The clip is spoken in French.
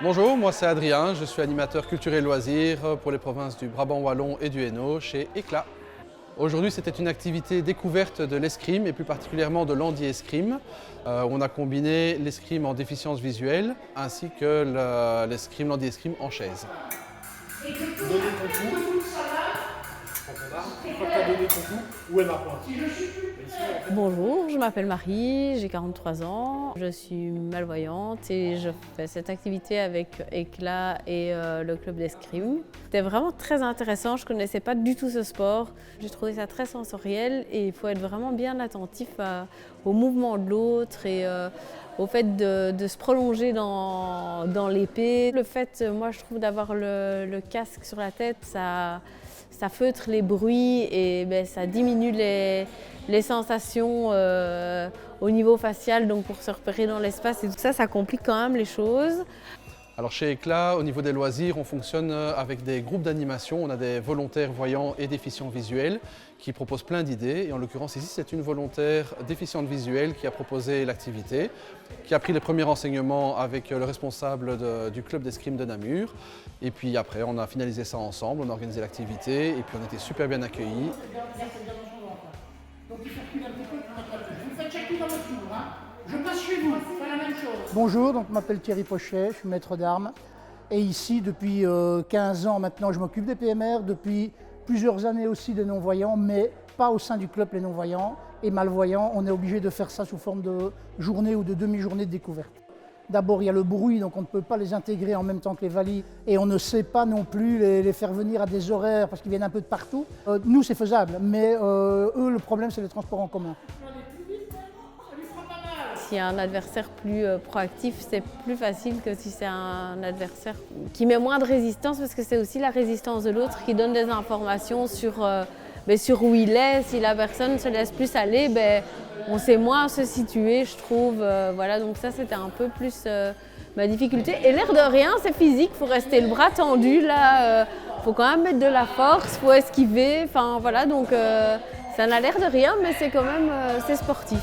Bonjour, moi c'est Adrien, je suis animateur culture et loisirs pour les provinces du Brabant wallon et du Hainaut chez Éclat. Aujourd'hui c'était une activité découverte de l'escrime et plus particulièrement de l'handi-escrime. On a combiné l'escrime en déficience visuelle ainsi que l'escrime, l'handi-escrime en chaise. Bonjour, je m'appelle Marie, j'ai 43 ans, je suis malvoyante et je fais cette activité avec Éclat et le club d'escrime. C'était vraiment très intéressant, je ne connaissais pas du tout ce sport. J'ai trouvé ça très sensoriel et il faut être vraiment bien attentif au mouvement de l'autre et au fait de se prolonger dans l'épée. Le fait, moi je trouve, d'avoir le casque sur la tête, ça feutre les bruits et ça diminue les sensations au niveau facial, donc pour se repérer dans l'espace et tout ça, ça complique quand même les choses. Alors chez Éclat, au niveau des loisirs, on fonctionne avec des groupes d'animation. On a des volontaires voyants et déficients visuels qui proposent plein d'idées. Et en l'occurrence ici, c'est une volontaire déficiente visuelle qui a proposé l'activité, qui a pris les premiers renseignements avec le responsable du club d'escrime de Namur. Et puis après, on a finalisé ça ensemble, on a organisé l'activité et puis on était super bien accueillis. Donc il faut reculer un petit peu pour mettre la touche. Vous faites chacun dans votre tour. Je passe chez vous, c'est la même chose. Bonjour, donc je m'appelle Thierry Pochet, je suis maître d'armes. Et ici, depuis 15 ans maintenant, je m'occupe des PMR, depuis plusieurs années aussi des non-voyants, mais pas au sein du club les non-voyants et malvoyants. On est obligé de faire ça sous forme de journée ou de demi-journée de découverte. D'abord, il y a le bruit, donc on ne peut pas les intégrer en même temps que les valides. Et on ne sait pas non plus les faire venir à des horaires parce qu'ils viennent un peu de partout. Nous, c'est faisable, mais eux, le problème, c'est les transports en commun. S'il y a un adversaire plus proactif, c'est plus facile que si c'est un adversaire qui met moins de résistance, parce que c'est aussi la résistance de l'autre qui donne des informations sur où il est. Si la personne se laisse plus aller, on sait moins se situer, je trouve. Voilà, donc ça, c'était un peu plus ma difficulté. Et l'air de rien, c'est physique, il faut rester le bras tendu, là, faut quand même mettre de la force, il faut esquiver, enfin voilà, donc ça n'a l'air de rien, mais c'est quand même c'est sportif.